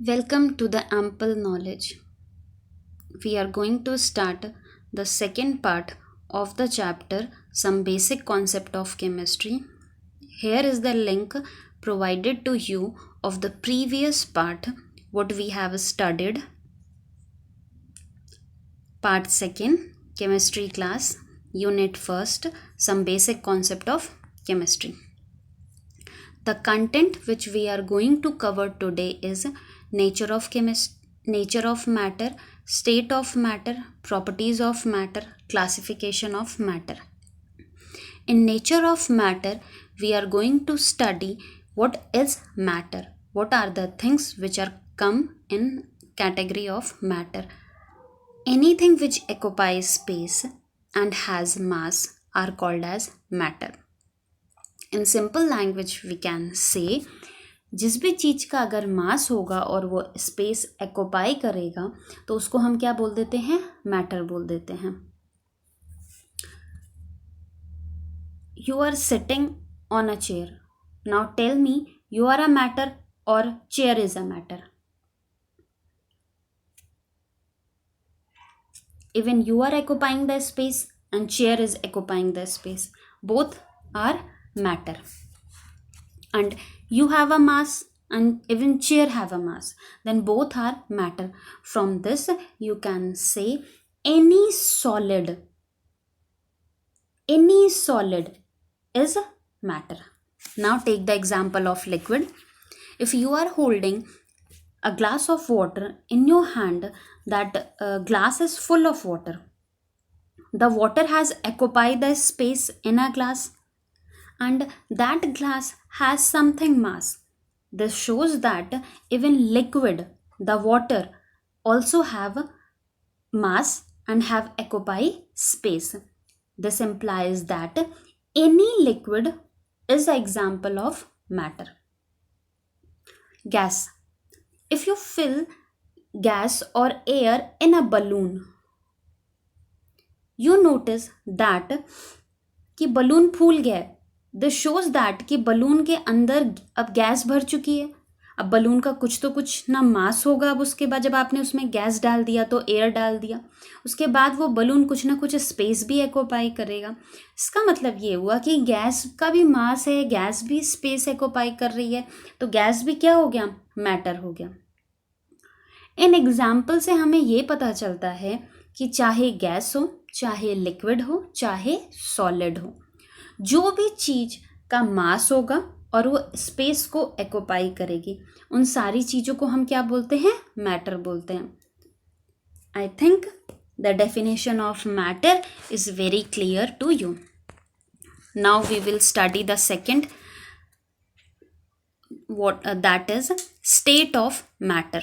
Welcome to the Ample Knowledge. We are going to start the second part of the chapter Some Basic Concept of Chemistry. Here is the link provided to you of the previous part what we have studied. Part 2nd Chemistry class Unit 1st Some Basic Concept of Chemistry. The content which we are going to cover today is nature of matter, state of matter, properties of matter, classification of matter. In nature of matter, we are going to study what is matter, what are the things which are come in category of matter. Anything which occupies space and has mass are called as matter. In simple language we can say जिस भी चीज़ का अगर मास होगा और वो space occupy करेगा तो उसको हम क्या बोल देते हैं, मैटर बोल देते हैं. You are sitting on a chair. Now tell me, you are a matter और chair is a matter. Even you are occupying the space and chair is occupying the space. Both are matter. And you have a mass and even chair have a mass. Then both are matter. From this you can say any solid is matter. Now take the example of liquid. If you are holding a glass of water in your hand, that glass is full of water. The water has occupied the space in a glass and that glass has something mass. This shows that even liquid, the water, also have mass and have occupy space. This implies that any liquid is an example of matter. Gas. If you fill gas or air in a balloon, you notice that कि balloon फूल गया है. This shows that कि balloon के अंदर अब gas भर चुकी है. अब बलून का कुछ तो कुछ ना मास होगा. अब उसके बाद जब आपने उसमें गैस डाल दिया तो एयर डाल दिया, उसके बाद वो बलून कुछ ना कुछ स्पेस भी एक्यूपाई करेगा. इसका मतलब ये हुआ कि गैस का भी मास है, गैस भी स्पेस एक्यूपाई कर रही है, तो गैस भी क्या हो गया, मैटर हो गया. इन एग्जाम्पल से हमें ये पता चलता है कि चाहे गैस हो, चाहे लिक्विड हो, चाहे सॉलिड हो, जो भी चीज़ का मास होगा और वो स्पेस को एक्यूपाई करेगी, उन सारी चीज़ों को हम क्या बोलते हैं, मैटर बोलते हैं. I think the definition of matter is very clear to you. Now we will study the second, what that is state of matter.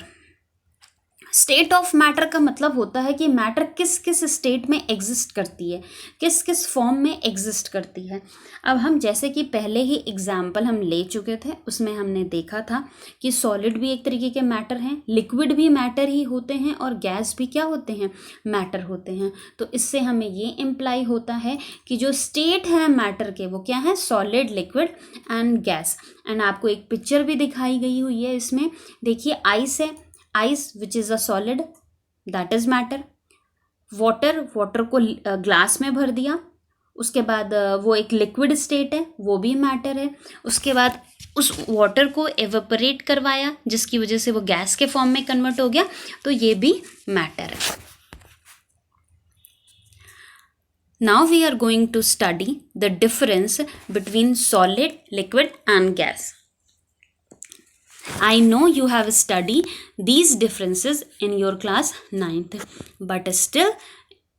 State of matter का मतलब होता है कि मैटर किस किस स्टेट में एग्जिस्ट करती है, किस किस फॉर्म में एग्जिस्ट करती है. अब हम जैसे कि पहले ही एग्जाम्पल हम ले चुके थे, उसमें हमने देखा था कि सॉलिड भी एक तरीके के मैटर हैं, लिक्विड भी मैटर ही होते हैं और गैस भी क्या होते हैं, मैटर होते हैं. तो इससे हमें ये इम्प्लाई होता है कि जो स्टेट है मैटर के वो क्या है, solid, liquid and gas. And आपको एक पिक्चर भी दिखाई गई हुई है इसमें. देखिए आइस है, ice which is a solid, that is matter. Water को ग्लास में भर दिया, उसके बाद वो एक लिक्विड स्टेट है, वो भी मैटर है. उसके बाद उस वाटर को एवेपोरेट करवाया जिसकी वजह से वो गैस के फॉर्म में कन्वर्ट हो गया, तो ये भी मैटर है. Now we are going to study the difference between solid, liquid and gas. I know you have studied these differences in your class 9th, but still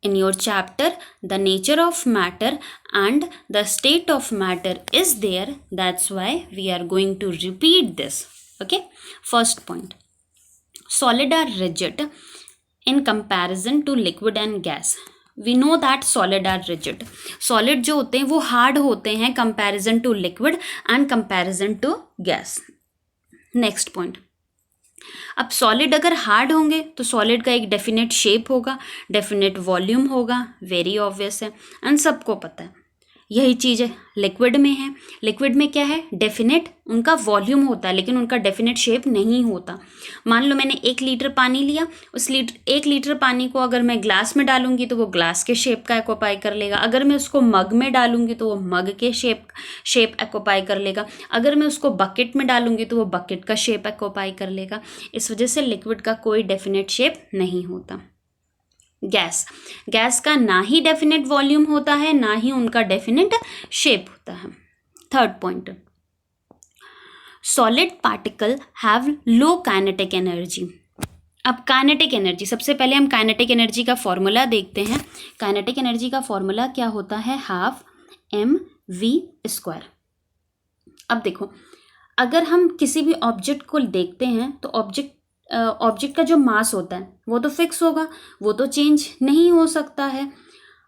in your chapter the nature of matter and the state of matter is there. That's why we are going to repeat this. Okay, first point, solid are rigid in comparison to liquid and gas. We know that solid are rigid. Solid जो होते हैं वो hard होते हैं comparison to liquid and comparison to gas. Next point, अब solid अगर hard होंगे तो सॉलिड का एक डेफिनेट शेप होगा, डेफिनेट वॉल्यूम होगा, वेरी ऑब्वियस है एंड सबको पता है. यही चीज़ है लिक्विड में है। लिक्विड में क्या है, डेफिनेट उनका वॉल्यूम होता है लेकिन उनका डेफिनेट शेप नहीं होता। मान लो मैंने 1 लीटर पानी लिया, उस 1 लीटर पानी को अगर मैं ग्लास में डालूंगी तो वो ग्लास के शेप का एक्यूपाई कर लेगा। अगर मैं उसको मग में डालूंगी तो वो मग के शेप एक्यूपाई कर लेगा। अगर मैं उसको बकेट में डालूंगी तो वो बकेट का शेप एक्यूपाई कर लेगा। इस वजह से लिक्विड का कोई डेफिनेट शेप नहीं होता। गैस का ना ही डेफिनेट वॉल्यूम होता है, ना ही उनका डेफिनेट शेप होता है। Third point, solid particle have low kinetic energy. अब काइनेटिक एनर्जी, सबसे पहले हम काइनेटिक एनर्जी का फॉर्मूला देखते हैं। काइनेटिक एनर्जी का फॉर्मूला क्या होता है, हाफ mv²। अब देखो, अगर हम किसी भी ऑब्जेक्ट को देखते हैं तो ऑब्जेक्ट का जो मास होता है वो तो फिक्स होगा, वो तो चेंज नहीं हो सकता है।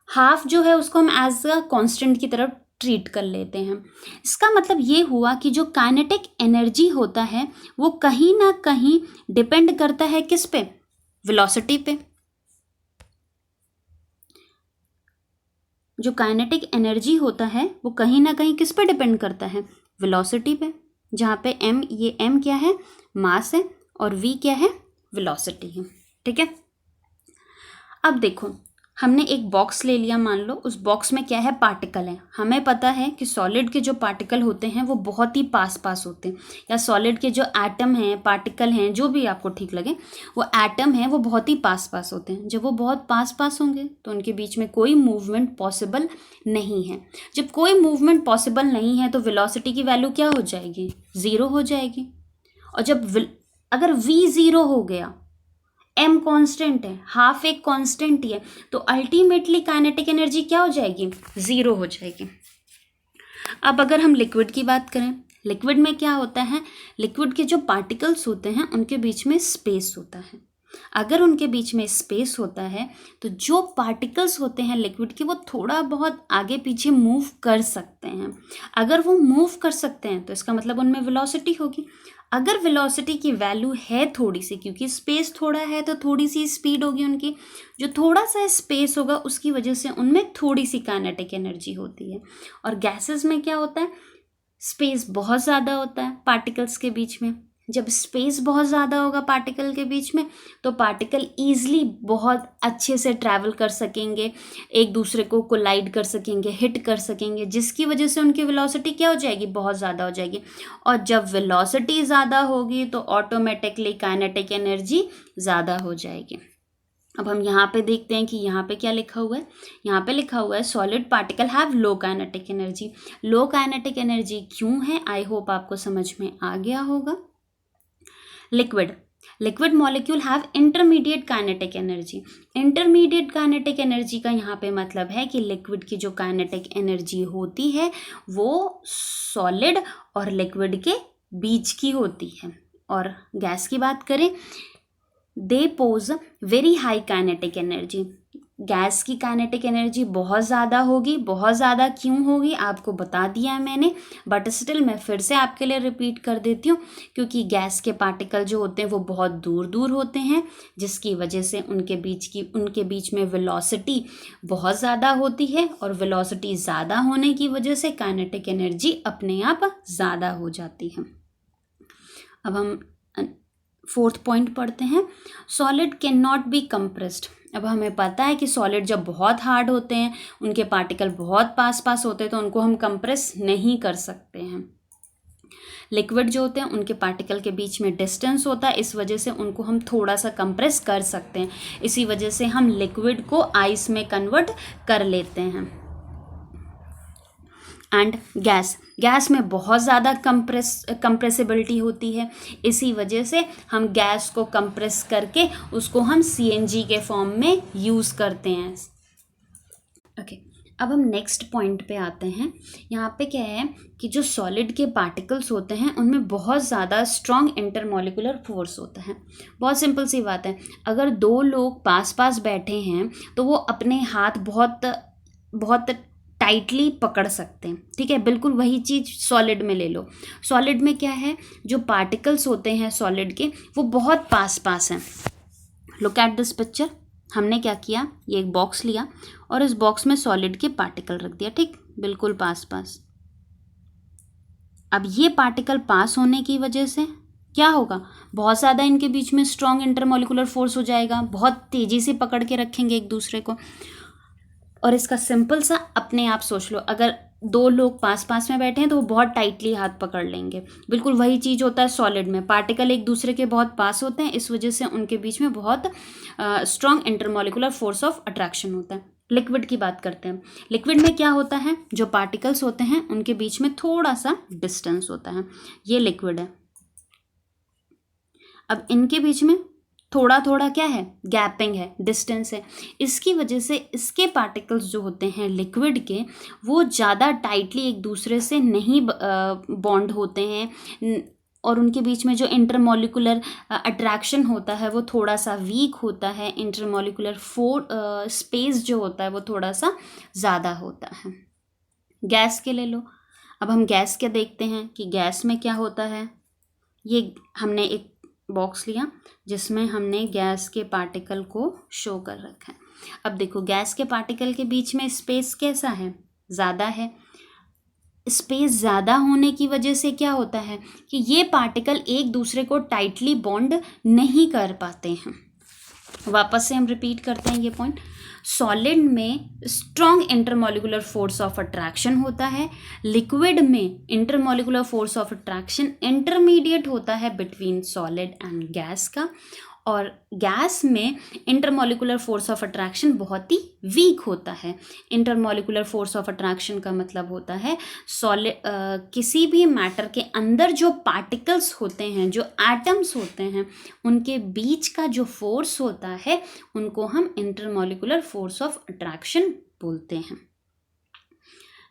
हाफ जो है उसको हम एज अ कांस्टेंट की तरफ ट्रीट कर लेते हैं। इसका मतलब ये हुआ कि जो काइनेटिक एनर्जी होता है वो कहीं ना कहीं डिपेंड करता है किस पे, वेलोसिटी पे। जो काइनेटिक एनर्जी होता है वो कहीं ना कहीं किस पे डिपेंड करता है, वेलोसिटी पे। जहाँ पे ये m क्या है, मास है, और v क्या है, वेलोसिटी है। ठीक है, अब देखो हमने एक बॉक्स ले लिया, मान लो उस बॉक्स में क्या है, पार्टिकल है। हमें पता है कि सॉलिड के जो पार्टिकल होते हैं वो बहुत ही पास होते हैं, या सॉलिड के जो एटम हैं, पार्टिकल हैं, जो भी आपको ठीक लगे, वो एटम है वो बहुत ही पास पास होते हैं। जब वो बहुत पास होंगे तो उनके बीच में कोई मूवमेंट पॉसिबल नहीं है। जब कोई मूवमेंट पॉसिबल नहीं है तो वेलोसिटी की वैल्यू क्या हो जाएगी, 0 हो जाएगी। और अगर v 0 हो गया, m कांस्टेंट है, हाफ एक कांस्टेंट ही है, तो अल्टीमेटली काइनेटिक एनर्जी क्या हो जाएगी, 0 हो जाएगी। अब अगर हम लिक्विड की बात करें, लिक्विड में क्या होता है, लिक्विड के जो पार्टिकल्स होते हैं उनके बीच में स्पेस होता है। अगर उनके बीच में स्पेस होता है तो जो पार्टिकल्स होते हैं लिक्विड के वो थोड़ा बहुत आगे पीछे मूव कर सकते हैं। अगर वो मूव कर सकते हैं तो इसका मतलब उनमें वेलोसिटी होगी। अगर वेलोसिटी की वैल्यू है थोड़ी सी, क्योंकि स्पेस थोड़ा है तो थोड़ी सी स्पीड होगी उनकी, जो थोड़ा सा स्पेस होगा उसकी वजह से उनमें थोड़ी सी काइनेटिक एनर्जी होती है। और गैसेस में क्या होता है, स्पेस बहुत ज़्यादा होता है पार्टिकल्स के बीच में। जब स्पेस बहुत ज़्यादा होगा पार्टिकल के बीच में तो पार्टिकल ईजिली बहुत अच्छे से ट्रैवल कर सकेंगे, एक दूसरे को कोलाइड कर सकेंगे, हिट कर सकेंगे, जिसकी वजह से उनकी वेलोसिटी क्या हो जाएगी, बहुत ज़्यादा हो जाएगी। और जब वेलोसिटी ज़्यादा होगी तो ऑटोमेटिकली काइनेटिक एनर्जी ज़्यादा हो जाएगी। अब हम यहाँ पे देखते हैं कि यहाँ पे क्या लिखा हुआ है। यहाँ पे लिखा हुआ है solid particle have low kinetic energy. Low kinetic energy क्यों है, आई होप आपको समझ में आ गया होगा। Liquid molecule have intermediate kinetic energy. Intermediate kinetic energy का यहाँ पे मतलब है कि लिक्विड की जो काइनेटिक एनर्जी होती है वो सॉलिड और लिक्विड के बीच की होती है। और गैस की बात करें, they possess very high kinetic energy. Gas की काइनेटिक एनर्जी बहुत ज़्यादा होगी। बहुत ज़्यादा क्यों होगी आपको बता दिया है मैंने, बट स्टिल मैं फिर से आपके लिए रिपीट कर देती हूँ, क्योंकि गैस के पार्टिकल जो होते हैं वो बहुत दूर दूर होते हैं, जिसकी वजह से उनके बीच में वेलोसिटी बहुत ज़्यादा होती है। और वेलोसिटी ज़्यादा होने की वजह से काइनेटिक एनर्जी अपने आप ज़्यादा हो जाती है। अब हम 4th पॉइंट पढ़ते हैं, solid can not be compressed. अब हमें पता है कि सॉलिड जब बहुत हार्ड होते हैं, उनके पार्टिकल बहुत पास होते हैं, तो उनको हम कंप्रेस नहीं कर सकते हैं। लिक्विड जो होते हैं उनके पार्टिकल के बीच में डिस्टेंस होता है, इस वजह से उनको हम थोड़ा सा कंप्रेस कर सकते हैं। इसी वजह से हम लिक्विड को आइस में कन्वर्ट कर लेते हैं। एंड गैस में बहुत ज़्यादा कंप्रेसिबिलिटी होती है, इसी वजह से हम गैस को कंप्रेस करके उसको हम CNG के फॉर्म में यूज़ करते हैं। ओके, अब हम नेक्स्ट पॉइंट पे आते हैं। यहाँ पे क्या है कि जो सॉलिड के पार्टिकल्स होते हैं उनमें बहुत ज़्यादा स्ट्रॉन्ग इंटरमॉलिक्यूलर फोर्स होता है। बहुत सिंपल सी बात है, अगर 2 लोग पास बैठे हैं तो वो अपने हाथ बहुत टाइटली पकड़ सकते हैं। ठीक है, बिल्कुल वही चीज़ सॉलिड में ले लो। सॉलिड में क्या है, जो पार्टिकल्स होते हैं सॉलिड के वो बहुत पास हैं। Look at this picture. हमने क्या किया, ये एक बॉक्स लिया और इस बॉक्स में सॉलिड के पार्टिकल रख दिया। ठीक, बिल्कुल पास पास। अब ये पार्टिकल पास होने की वजह से क्या होगा, बहुत ज़्यादा इनके बीच में स्ट्रॉन्ग इंटरमॉलिकुलर फोर्स हो जाएगा, बहुत तेज़ी से पकड़ के रखेंगे एक दूसरे को। और इसका सिंपल सा अपने आप सोच लो, अगर दो लोग पास पास में बैठे हैं तो वो बहुत टाइटली हाथ पकड़ लेंगे। बिल्कुल वही चीज़ होता है सॉलिड में, पार्टिकल एक दूसरे के बहुत पास होते हैं, इस वजह से उनके बीच में बहुत strong intermolecular force of attraction होता है। लिक्विड की बात करते हैं। लिक्विड में क्या होता है, जो पार्टिकल्स होते हैं उनके बीच में थोड़ा सा डिस्टेंस होता है। ये लिक्विड है। अब इनके बीच में थोड़ा थोड़ा क्या है, गैपिंग है, डिस्टेंस है। इसकी वजह से इसके पार्टिकल्स जो होते हैं लिक्विड के, वो ज़्यादा टाइटली एक दूसरे से नहीं बॉन्ड होते हैं, और उनके बीच में जो इंटरमॉलिकुलर अट्रैक्शन होता है वो थोड़ा सा वीक होता है। इंटरमॉलिकुलर स्पेस जो होता है वो थोड़ा सा ज़्यादा होता है। गैस के ले लो। अब हम गैस के देखते हैं कि गैस में क्या होता है। ये हमने एक बॉक्स लिया जिसमें हमने गैस के पार्टिकल को शो कर रखा है। अब देखो गैस के पार्टिकल के बीच में स्पेस कैसा है, ज़्यादा है। स्पेस ज़्यादा होने की वजह से क्या होता है कि ये पार्टिकल एक दूसरे को टाइटली बॉन्ड नहीं कर पाते हैं। वापस से हम रिपीट करते हैं ये पॉइंट। सॉलिड में strong intermolecular force of attraction होता है। लिक्विड में intermolecular force of attraction intermediate होता है बिटवीन सॉलिड एंड गैस का। और गैस में इंटरमॉलिकुलर फोर्स ऑफ अट्रैक्शन बहुत ही वीक होता है। इंटरमॉलिकुलर फोर्स ऑफ अट्रैक्शन का मतलब होता है सॉलिड किसी भी मैटर के अंदर जो पार्टिकल्स होते हैं, जो एटम्स होते हैं, उनके बीच का जो फोर्स होता है उनको हम इंटरमॉलिकुलर फोर्स ऑफ अट्रैक्शन बोलते हैं।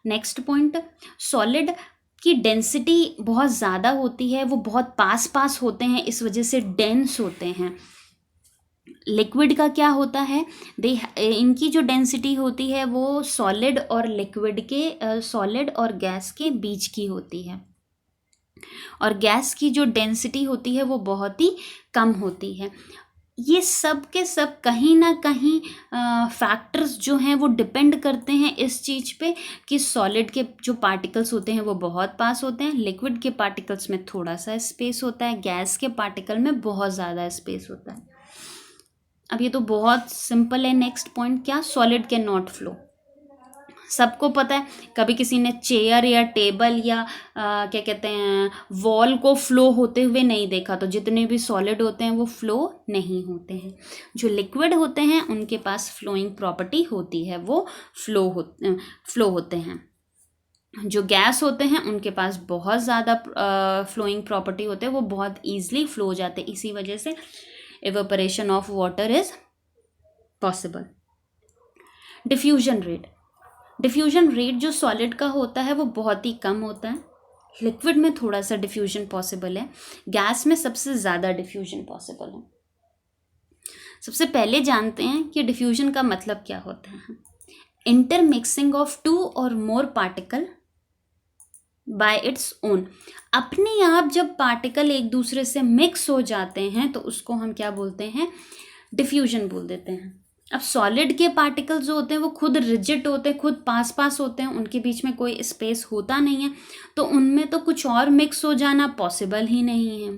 नेक्स्ट पॉइंट, सॉलिड की डेंसिटी बहुत ज़्यादा होती है, वो बहुत पास पास होते हैं, इस वजह से डेंस होते हैं। लिक्विड का क्या होता है, इनकी जो डेंसिटी होती है वो सॉलिड और लिक्विड के सॉलिड और गैस के बीच की होती है। और गैस की जो डेंसिटी होती है वो बहुत ही कम होती है। ये सब के सब कहीं ना कहीं फैक्टर्स जो हैं वो डिपेंड करते हैं इस चीज़ पे कि सॉलिड के जो पार्टिकल्स होते हैं वो बहुत पास होते हैं, लिक्विड के पार्टिकल्स में थोड़ा सा स्पेस होता है, गैस के पार्टिकल में बहुत ज़्यादा स्पेस होता है। अब ये तो बहुत सिंपल है। नेक्स्ट पॉइंट क्या, सॉलिड कैन नॉट फ्लो। सबको पता है, कभी किसी ने चेयर या टेबल या क्या कहते हैं वॉल को फ्लो होते हुए नहीं देखा। तो जितने भी सॉलिड होते हैं वो फ्लो नहीं होते हैं। जो लिक्विड होते हैं उनके पास फ्लोइंग प्रॉपर्टी होती है, वो फ्लो होते हैं। जो गैस होते हैं उनके पास बहुत ज़्यादा फ्लोइंग प्रॉपर्टी होते हैं, वो बहुत ईजिली फ्लो हो जाते हैं। इसी वजह से evaporation of water is possible. Diffusion rate जो सॉलिड का होता है वो बहुत ही कम होता है। लिक्विड में थोड़ा सा डिफ्यूजन पॉसिबल है, गैस में सबसे ज़्यादा डिफ्यूजन पॉसिबल है। सबसे पहले जानते हैं कि डिफ्यूजन का मतलब क्या होता है। इंटरमिक्सिंग ऑफ टू और मोर पार्टिकल बाय इट्स ओन। अपने आप जब पार्टिकल एक दूसरे से मिक्स हो जाते हैं तो उसको हम क्या बोलते हैं, डिफ्यूजन बोल देते हैं। अब सॉलिड के पार्टिकल्स जो होते हैं वो खुद रिजिड होते हैं, खुद पास पास होते हैं, उनके बीच में कोई स्पेस होता नहीं है, तो उनमें तो कुछ और मिक्स हो जाना पॉसिबल ही नहीं है।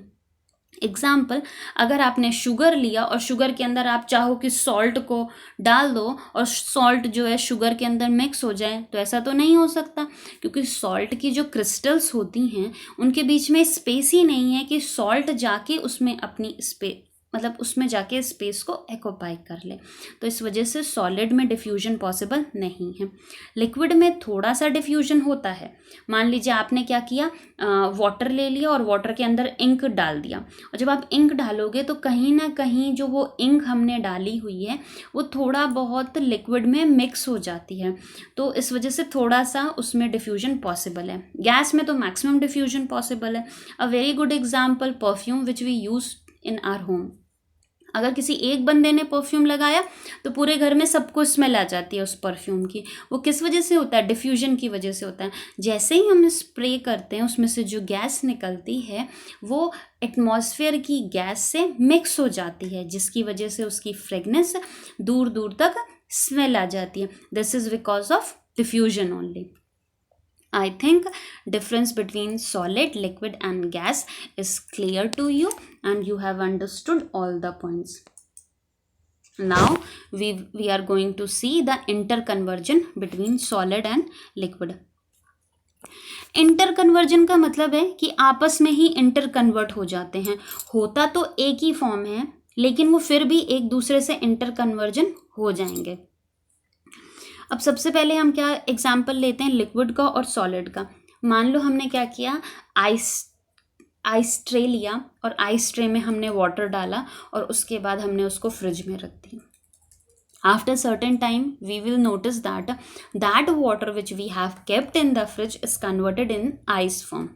एग्जाम्पल, अगर आपने शुगर लिया और शुगर के अंदर आप चाहो कि सॉल्ट को डाल दो और सॉल्ट जो है शुगर के अंदर मिक्स हो जाए, तो ऐसा तो नहीं हो सकता, क्योंकि सॉल्ट की जो क्रिस्टल्स होती हैं उनके बीच में स्पेस ही नहीं है कि सॉल्ट जाके उसमें अपनी उसमें जाके स्पेस को एक्यूपाई कर ले। तो इस वजह से सॉलिड में डिफ्यूजन पॉसिबल नहीं है। लिक्विड में थोड़ा सा डिफ्यूजन होता है। मान लीजिए आपने क्या किया, वाटर ले लिया और वाटर के अंदर इंक डाल दिया, और जब आप इंक डालोगे तो कहीं ना कहीं जो वो इंक हमने डाली हुई है वो थोड़ा बहुत लिक्विड में मिक्स हो जाती है, तो इस वजह से थोड़ा सा उसमें डिफ्यूजन पॉसिबल है। गैस में तो मैक्सिमम डिफ्यूजन पॉसिबल है। A very good example, perfume which we use in our home. अगर किसी एक बंदे ने परफ्यूम लगाया तो पूरे घर में सबको स्मेल आ जाती है उस परफ्यूम की। वो किस वजह से होता है, डिफ्यूजन की वजह से होता है। जैसे ही हम स्प्रे करते हैं उसमें से जो गैस निकलती है वो एटमॉस्फेयर की गैस से मिक्स हो जाती है, जिसकी वजह से उसकी फ्रेगनेंस दूर दूर तक स्मेल आ जाती है। This is because of diffusion only. I think difference between solid, liquid and gas is clear to you and you have understood all the points. Now we are going to see the interconversion between solid and liquid. Interconversion का मतलब है कि आपस में ही inter convert हो जाते हैं। होता तो एक ही फॉर्म है लेकिन वो फिर भी एक दूसरे से इंटर कन्वर्जन हो जाएंगे। अब सबसे पहले हम क्या एग्जाम्पल लेते हैं लिक्विड का और सॉलिड का। मान लो हमने क्या किया, आइस ट्रे लिया और आइस ट्रे में हमने वाटर डाला और उसके बाद हमने उसको फ्रिज में रख दिया। After certain time we will notice that water which we have kept in the fridge is converted in ice form.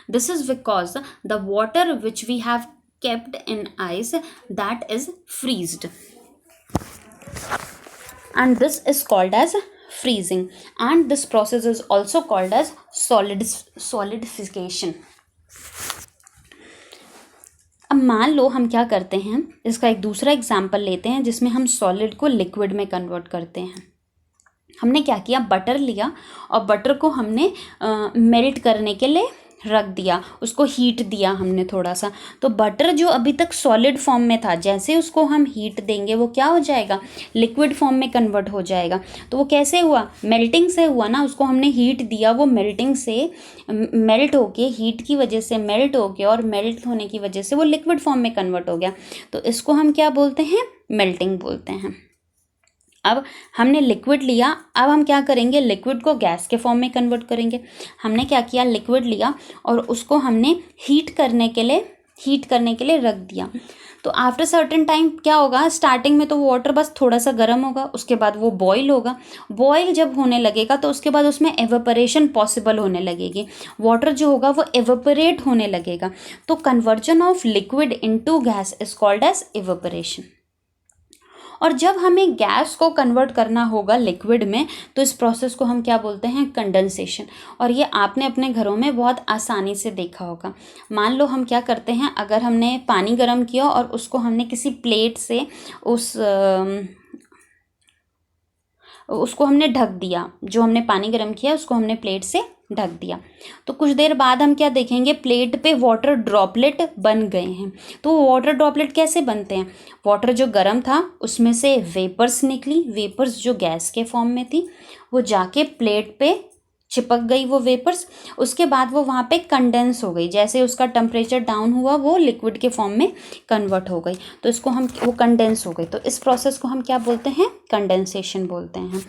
This is because the water which we have kept in ice, that is freezed, and this is called as freezing, and this process is also called as solidification. अब मान लो हम क्या करते हैं, इसका एक दूसरा example लेते हैं जिसमें हम सॉलिड को लिक्विड में कन्वर्ट करते हैं। हमने क्या किया, बटर लिया और बटर को हमने मेल्ट करने के लिए रख दिया, उसको हीट दिया हमने थोड़ा सा। तो बटर जो अभी तक सॉलिड फॉर्म में था, जैसे उसको हम हीट देंगे वो क्या हो जाएगा, लिक्विड फॉर्म में कन्वर्ट हो जाएगा। तो वो कैसे हुआ, मेल्टिंग से हुआ ना, उसको हमने हीट दिया, वो मेल्टिंग से मेल्ट होके, हीट की वजह से मेल्ट होके और मेल्ट होने की वजह से वो लिक्विड फॉर्म में कन्वर्ट हो गया। तो इसको हम क्या बोलते हैं, मेल्टिंग बोलते हैं। अब हमने लिक्विड लिया, अब हम क्या करेंगे, लिक्विड को गैस के फॉर्म में कन्वर्ट करेंगे। हमने क्या किया, लिक्विड लिया और उसको हमने हीट करने के लिए रख दिया। तो आफ्टर सर्टेन टाइम क्या होगा, स्टार्टिंग में तो वाटर बस थोड़ा सा गर्म होगा, उसके बाद वो बॉईल होगा। बॉईल जब होने लगेगा तो उसके बाद उसमें एवेपोरेशन पॉसिबल होने लगेगी, वाटर जो होगा वो एवेपोरेट होने लगेगा। तो conversion of liquid into gas is called as evaporation. और जब हमें गैस को कन्वर्ट करना होगा लिक्विड में, तो इस प्रोसेस को हम क्या बोलते हैं, कंडेंसेशन। और ये आपने अपने घरों में बहुत आसानी से देखा होगा। मान लो हम क्या करते हैं, अगर हमने पानी गर्म किया और उसको हमने किसी प्लेट से उसको हमने ढक दिया, जो हमने पानी गर्म किया उसको हमने प्लेट से ढक दिया, तो कुछ देर बाद हम क्या देखेंगे, प्लेट पे वाटर ड्रॉपलेट बन गए हैं। तो वाटर ड्रॉपलेट कैसे बनते हैं, वाटर जो गर्म था उसमें से वेपर्स निकली, वेपर्स जो गैस के फॉर्म में थी वो जाके प्लेट पे चिपक गई वो वेपर्स, उसके बाद वो वहाँ पे कंडेंस हो गई, जैसे उसका टेम्परेचर डाउन हुआ वो लिक्विड के फॉर्म में कन्वर्ट हो गई। तो इसको हम, वो कंडेंस हो गई, तो इस प्रोसेस को हम क्या बोलते हैं, कंडेंसेशन बोलते हैं।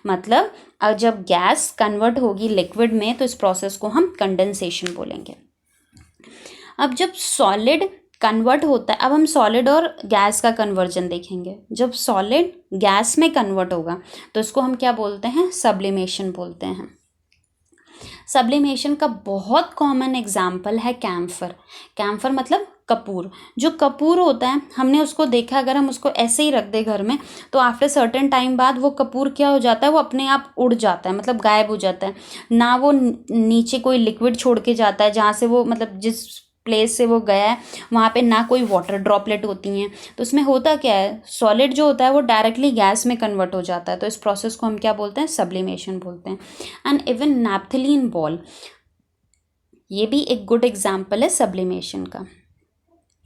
मतलब जब गैस कन्वर्ट होगी लिक्विड में तो इस प्रोसेस को हम कंडेंसेशन बोलेंगे। अब जब सॉलिड कन्वर्ट होता है, अब हम सॉलिड और गैस का कन्वर्जन देखेंगे। जब सॉलिड गैस में कन्वर्ट होगा तो इसको हम क्या बोलते हैं, सब्लिमेशन बोलते हैं। सब्लिमेशन का बहुत कॉमन एग्जाम्पल है कैम्फर। कैम्फर मतलब कपूर। जो कपूर होता है, हमने उसको देखा, अगर हम उसको ऐसे ही रख दे घर में तो आफ्टर सर्टेन टाइम बाद वो कपूर क्या हो जाता है, वो अपने आप उड़ जाता है, मतलब गायब हो जाता है। ना वो नीचे कोई लिक्विड छोड़ के जाता है, जहाँ से वो, मतलब जिस प्लेस से वो गया है वहाँ पे ना कोई वाटर ड्रॉपलेट होती हैं। तो उसमें होता क्या है, सॉलिड जो होता है वो डायरेक्टली गैस में कन्वर्ट हो जाता है। तो इस प्रोसेस को हम क्या बोलते हैं, सब्लिमेशन बोलते हैं। एंड इवन नैप्थलीन बॉल, ये भी एक गुड एग्जाम्पल है सब्लिमेशन का।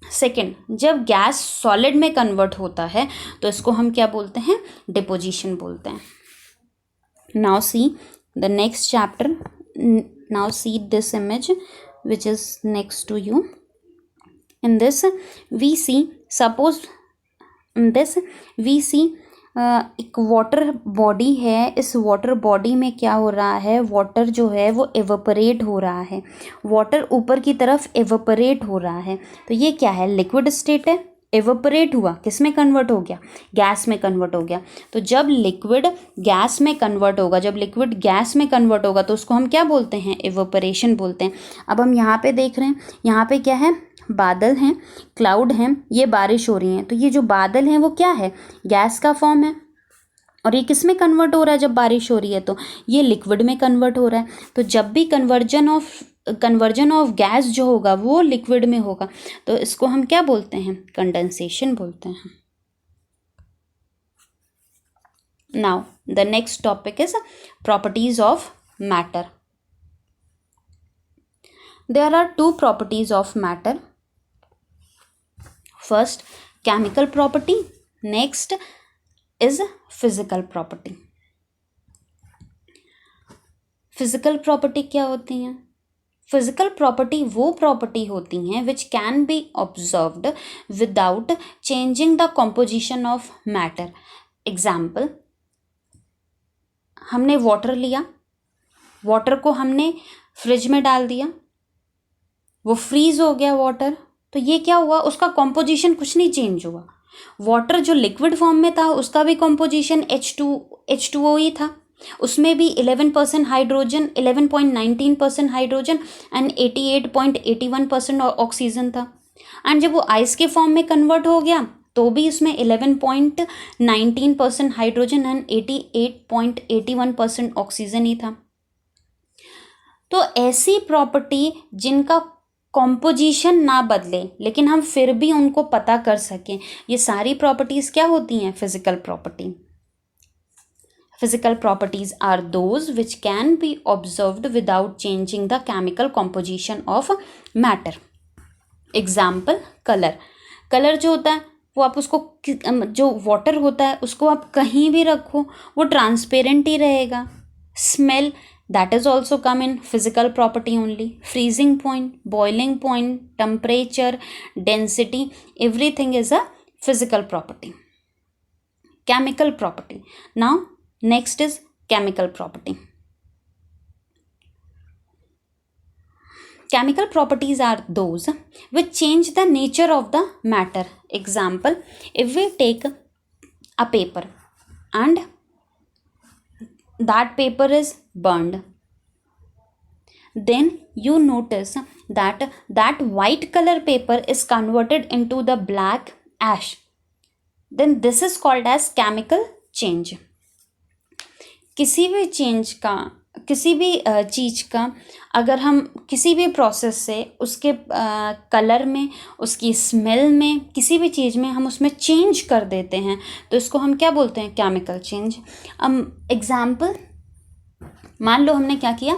सेकेंड, जब गैस सॉलिड में कन्वर्ट होता है तो इसको हम क्या बोलते हैं, डिपोजिशन बोलते हैं। Now see the next chapter, now see this image which is next to you. In this we see, suppose in this we see एक वाटर बॉडी है। इस वाटर बॉडी में क्या हो रहा है, वाटर जो है वो एवेपोरेट हो रहा है, वाटर ऊपर की तरफ एवेपोरेट हो रहा है। तो ये क्या है, लिक्विड स्टेट है, एवेपोरेट हुआ, किस में कन्वर्ट हो गया, गैस में कन्वर्ट हो गया। तो जब लिक्विड गैस में कन्वर्ट होगा, जब लिक्विड गैस में कन्वर्ट होगा तो उसको हम क्या बोलते हैं, एवेपोरेशन बोलते हैं। अब हम यहाँ पे देख रहे हैं, यहाँ पे क्या है, बादल हैं, क्लाउड हैं, ये बारिश हो रही है। तो ये जो बादल हैं वो क्या है, गैस का फॉर्म है। और ये किस में कन्वर्ट हो रहा है, जब बारिश हो रही है तो ये लिक्विड में कन्वर्ट हो रहा है। तो जब भी कन्वर्जन ऑफ गैस जो होगा वो लिक्विड में होगा तो इसको हम क्या बोलते हैं, कंडेंसेशन बोलते हैं। Now the next topic is properties of matter. There are two properties of matter. First, chemical property. Next is physical property. Physical property क्या होती हैं? फिजिकल प्रॉपर्टी वो प्रॉपर्टी होती हैं which can be observed without changing the composition of matter. Example, हमने water लिया, water को हमने फ्रिज में डाल दिया, वो फ्रीज हो गया वाटर, तो ये क्या हुआ, उसका कॉम्पोजिशन कुछ नहीं चेंज हुआ. वाटर जो लिक्विड फॉर्म में था उसका भी कॉम्पोजिशन H2O ही था, उसमें भी 11% हाइड्रोजन, 11.19% हाइड्रोजन एंड 88.81% ऑक्सीजन था. एंड जब वो आइस के फॉर्म में कन्वर्ट हो गया तो भी उसमें 11.19% हाइड्रोजन एंड 88.81% ऑक्सीजन ही था. तो ऐसी प्रॉपर्टी जिनका कॉम्पोजिशन ना बदले लेकिन हम फिर भी उनको पता कर सकें, ये सारी प्रॉपर्टीज़ क्या होती हैं? Physical property. Physical properties are those which can be observed without changing the chemical composition of matter. Example, color. Color जो होता है वो आप उसको, जो वाटर होता है उसको आप कहीं भी रखो वो ट्रांसपेरेंट ही रहेगा. Smell, that is also come in physical property only. Freezing point, boiling point, temperature, density, everything is a physical property. Chemical property. Now next is chemical property. Chemical properties are those which change the nature of the matter. Example, if we take a paper and that paper is burned, then you notice that that white color paper is converted into the black ash. Then this is called as chemical change. किसी भी चीज़ का अगर हम किसी भी process से उसके colour में, उसकी स्मेल में, किसी भी चीज़ में हम उसमें चेंज कर देते हैं तो इसको हम क्या बोलते हैं? Chemical change. एग्जाम्पल, मान लो हमने क्या किया,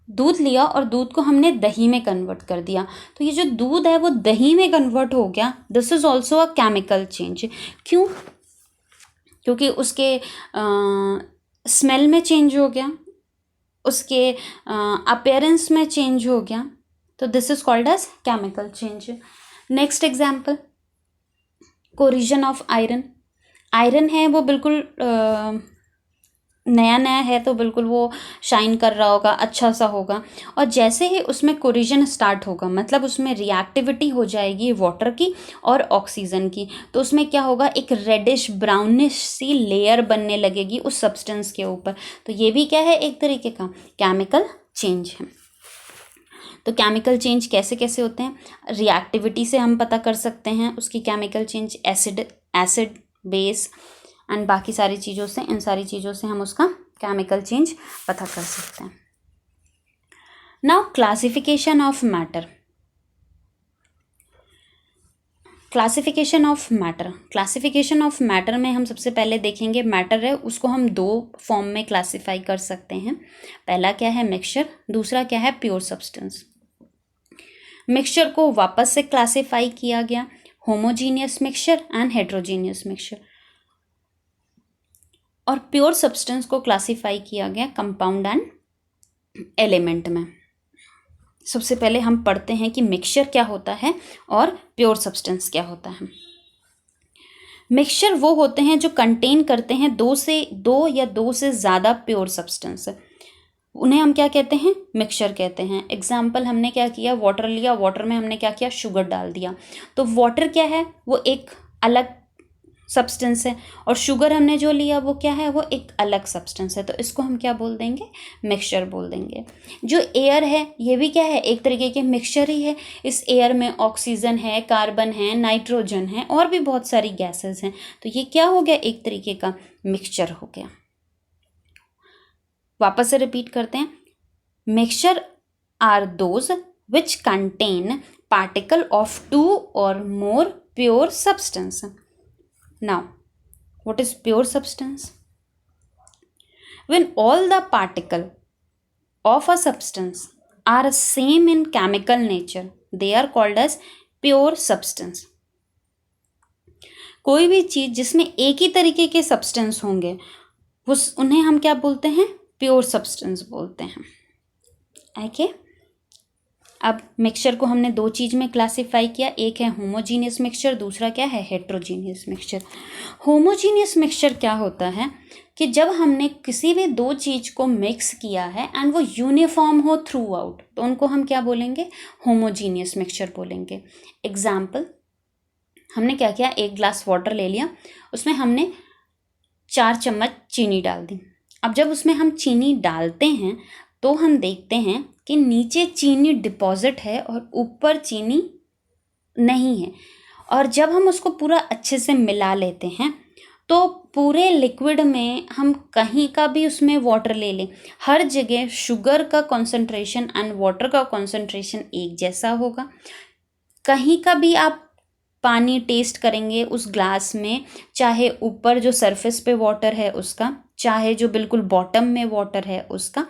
दूध लिया और दूध को हमने दही में कन्वर्ट कर दिया, तो ये जो दूध है वो दही में कन्वर्ट हो गया. This is also a chemical change. क्यों? क्योंकि उसके स्मेल में चेंज हो गया, उसके अपीयरेंस में चेंज हो गया, तो this is called as chemical change. Next example, corrosion of iron. Iron है वो बिल्कुल नया नया है तो बिल्कुल वो शाइन कर रहा होगा, अच्छा सा होगा, और जैसे ही उसमें कोरिजन स्टार्ट होगा मतलब उसमें रिएक्टिविटी हो जाएगी वाटर की और ऑक्सीजन की, तो उसमें क्या होगा, एक रेडिश ब्राउनिश सी लेयर बनने लगेगी उस सब्सटेंस के ऊपर. तो ये भी क्या है? एक तरीके का केमिकल चेंज है. तो केमिकल चेंज कैसे कैसे होते हैं? रिएक्टिविटी से हम पता कर सकते हैं उसकी chemical change, acid base and बाकी सारी चीज़ों से, इन सारी चीज़ों से हम उसका केमिकल चेंज पता कर सकते हैं. Now classification of matter. Classification of matter. Classification of matter में हम सबसे पहले देखेंगे, मैटर है उसको हम दो फॉर्म में क्लासिफाई कर सकते हैं. पहला क्या है? मिक्सचर. दूसरा क्या है? Pure substance. मिक्सचर को वापस से क्लासिफाई किया गया, homogeneous mixture and heterogeneous mixture. और प्योर सब्सटेंस को क्लासिफाई किया गया कंपाउंड एंड एलिमेंट में. सबसे पहले हम पढ़ते हैं कि मिक्सचर क्या होता है और प्योर सब्सटेंस क्या होता है. मिक्सचर वो होते हैं जो कंटेन करते हैं दो या दो से ज़्यादा प्योर सब्सटेंस, उन्हें हम क्या कहते हैं? मिक्सचर कहते हैं. एग्जाम्पल, हमने क्या किया, वाटर लिया, वाटर में हमने क्या किया, शुगर डाल दिया, तो वाटर क्या है? वो एक अलग सब्सटेंस है, और शुगर हमने जो लिया वो क्या है? वो एक अलग सब्सटेंस है. तो इसको हम क्या बोल देंगे? मिक्सचर बोल देंगे. जो एयर है ये भी क्या है? एक तरीके के मिक्सचर ही है. इस एयर में ऑक्सीजन है, कार्बन है, नाइट्रोजन है और भी बहुत सारी गैसेस हैं, तो ये क्या हो गया? एक तरीके का मिक्सचर हो गया. वापस से रिपीट करते हैं. Mixture are those which contain particle of 2 or more pure substance. Now, what is pure substance? When all the particle of a substance are same in chemical nature, they are called as pure substance. कोई भी चीज जिसमें एक ही तरीके के substance होंगे उन्हें हम क्या बोलते हैं? प्योर सब्सटेंस बोलते हैं. ओके. अब मिक्सचर को हमने दो चीज में क्लासिफाई किया, एक है होमोजीनियस मिक्सचर, दूसरा क्या है? Heterogeneous mixture. होमोजीनियस मिक्सचर क्या होता है कि जब हमने किसी भी दो चीज को मिक्स किया है एंड वो यूनिफॉर्म हो थ्रू आउट, तो उनको हम क्या बोलेंगे? होमोजीनियस मिक्सचर बोलेंगे. एग्जाम्पल, हमने क्या किया? एक ग्लास वाटर ले लिया, उसमें हमने 4 चम्मच चीनी डाल दी. अब जब उसमें हम चीनी डालते हैं तो हम देखते हैं कि नीचे चीनी डिपॉजिट है और ऊपर चीनी नहीं है. और जब हम उसको पूरा अच्छे से मिला लेते हैं तो पूरे लिक्विड में हम कहीं का भी उसमें वाटर ले लें, हर जगह शुगर का कॉन्सेंट्रेशन एंड वाटर का कॉन्सेंट्रेशन एक जैसा होगा. कहीं का भी आप पानी टेस्ट करेंगे उस ग्लास में, चाहे ऊपर जो सरफेस पे वाटर है उसका, चाहे जो बिल्कुल बॉटम में वाटर है उसका,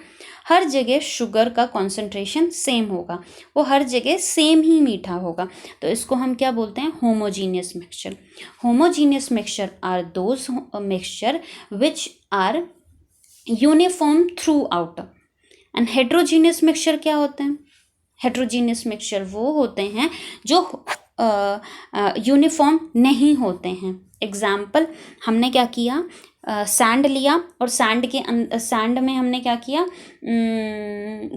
हर जगह शुगर का कॉन्सेंट्रेशन सेम होगा, वो हर जगह सेम ही मीठा होगा. तो इसको हम क्या बोलते हैं? Homogeneous mixture. Homogeneous mixture are those mixture which are uniform throughout. And heterogeneous mixture क्या होते हैं? हेट्रोजीनियस मिक्सचर वो होते हैं जो यूनिफॉर्म नहीं होते हैं. एग्जाम्पल, हमने क्या किया? सैंड लिया और सैंड में हमने क्या किया?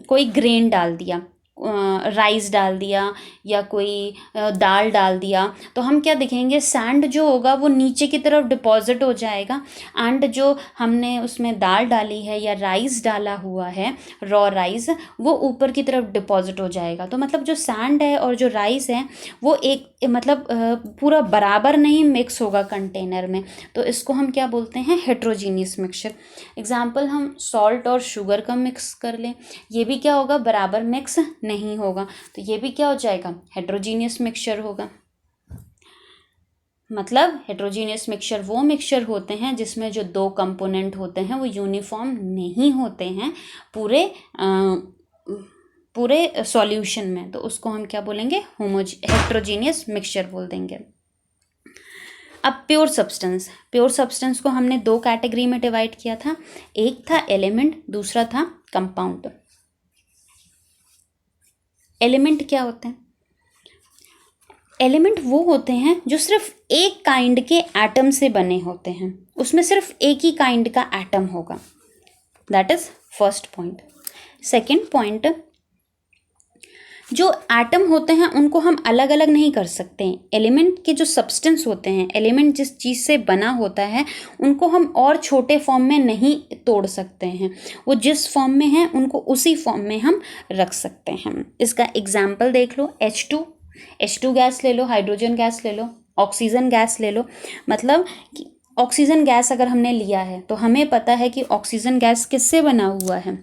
कोई ग्रेन डाल दिया, राइस डाल दिया या कोई दाल डाल दिया, तो हम क्या देखेंगे? सैंड जो होगा वो नीचे की तरफ डिपॉजिट हो जाएगा एंड जो हमने उसमें दाल डाली है या राइस डाला हुआ है, रॉ राइस, वो ऊपर की तरफ डिपॉजिट हो जाएगा. तो मतलब जो सैंड है और जो राइस है वो एक मतलब पूरा बराबर नहीं मिक्स होगा कंटेनर में. तो इसको हम क्या बोलते हैं? Heterogeneous mixture. एग्जाम्पल, हम सॉल्ट और शुगर का मिक्स कर लें, ये भी क्या होगा? बराबर मिक्स नहीं होगा, तो ये भी क्या हो जाएगा? हेट्रोजीनियस मिक्सचर होगा. मतलब हेट्रोजीनियस मिक्सचर वो मिक्सचर होते हैं जिसमें जो दो कंपोनेंट होते हैं वो यूनिफॉर्म नहीं होते हैं पूरे सॉल्यूशन में, तो उसको हम क्या बोलेंगे? हेट्रोजीनियस मिक्सचर बोल देंगे. अब प्योर सब्सटेंस को हमने दो कैटेगरी में डिवाइड किया था, एक था एलिमेंट, दूसरा था कंपाउंड. एलिमेंट क्या होते हैं? एलिमेंट वो होते हैं जो सिर्फ एक काइंड के एटम से बने होते हैं, उसमें सिर्फ एक ही काइंड का एटम होगा. That is first point. Second point, जो एटम होते हैं उनको हम अलग अलग नहीं कर सकते. एलिमेंट के जो सब्सटेंस होते हैं, एलिमेंट जिस चीज़ से बना होता है, उनको हम और छोटे फॉर्म में नहीं तोड़ सकते हैं. वो जिस फॉर्म में है उनको उसी फॉर्म में हम रख सकते हैं. इसका एग्जाम्पल देख लो. H2 गैस ले लो, हाइड्रोजन गैस ले लो, ऑक्सीजन गैस ले लो. मतलब कि ऑक्सीजन गैस अगर हमने लिया है तो हमें पता है कि ऑक्सीजन गैस किससे बना हुआ है?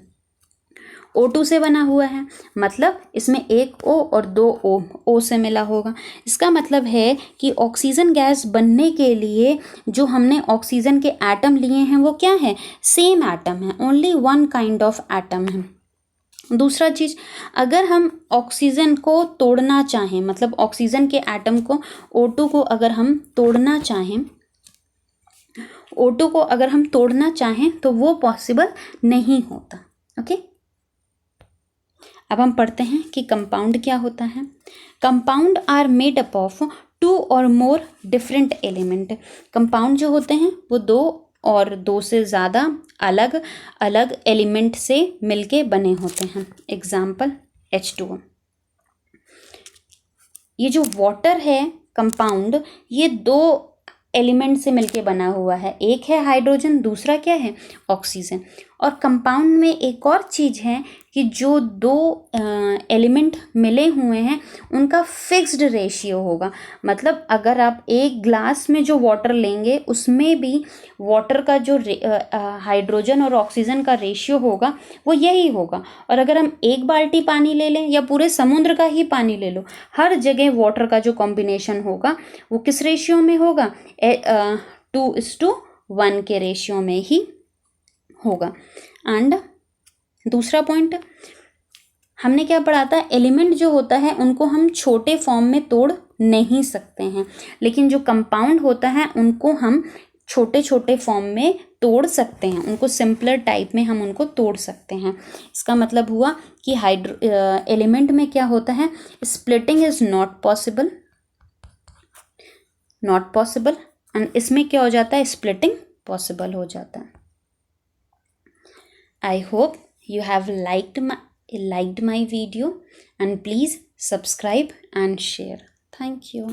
O2 से बना हुआ है. मतलब इसमें एक O और दो O से मिला होगा. इसका मतलब है कि ऑक्सीजन गैस बनने के लिए जो हमने ऑक्सीजन के एटम लिए हैं वो क्या है? सेम एटम है, only one kind of atom है. दूसरा चीज़, अगर हम ऑक्सीजन को तोड़ना चाहें, मतलब ऑक्सीजन के एटम को O2 को अगर हम तोड़ना चाहें तो वो पॉसिबल नहीं होता. ओके. अब हम पढ़ते हैं कि कंपाउंड क्या होता है. Compound are made up of 2 or more different element. Compound जो होते हैं वो 2 और 2 से ज़्यादा अलग अलग एलिमेंट से मिलके बने होते हैं. Example, H2O. ये जो वाटर है कंपाउंड, ये 2 एलिमेंट से मिलके बना हुआ है. एक है हाइड्रोजन, दूसरा क्या है? ऑक्सीजन. और कंपाउंड में एक और चीज़ है कि जो 2 एलिमेंट मिले हुए हैं उनका फिक्स्ड रेशियो होगा. मतलब अगर आप एक ग्लास में जो वाटर लेंगे उसमें भी वाटर का जो हाइड्रोजन और ऑक्सीजन का रेशियो होगा वो यही होगा. और अगर हम एक बाल्टी पानी ले लें या पूरे समुद्र का ही पानी ले लो, हर जगह वाटर का जो कॉम्बिनेशन होगा वो किस रेशियो में होगा? 2:1 के रेशियो में ही होगा. एंड दूसरा पॉइंट हमने क्या पढ़ा था, एलिमेंट जो होता है उनको हम छोटे फॉर्म में तोड़ नहीं सकते हैं, लेकिन जो कंपाउंड होता है उनको हम छोटे छोटे फॉर्म में तोड़ सकते हैं, उनको सिंपलर टाइप में हम उनको तोड़ सकते हैं। इसका मतलब हुआ कि एलिमेंट में क्या होता है, splitting is not possible, and इसमें क्या हो जाता है, स्प्लिटिंग पॉसिबल हो जाता है। I hope you have liked my video, and please subscribe and share. Thank you.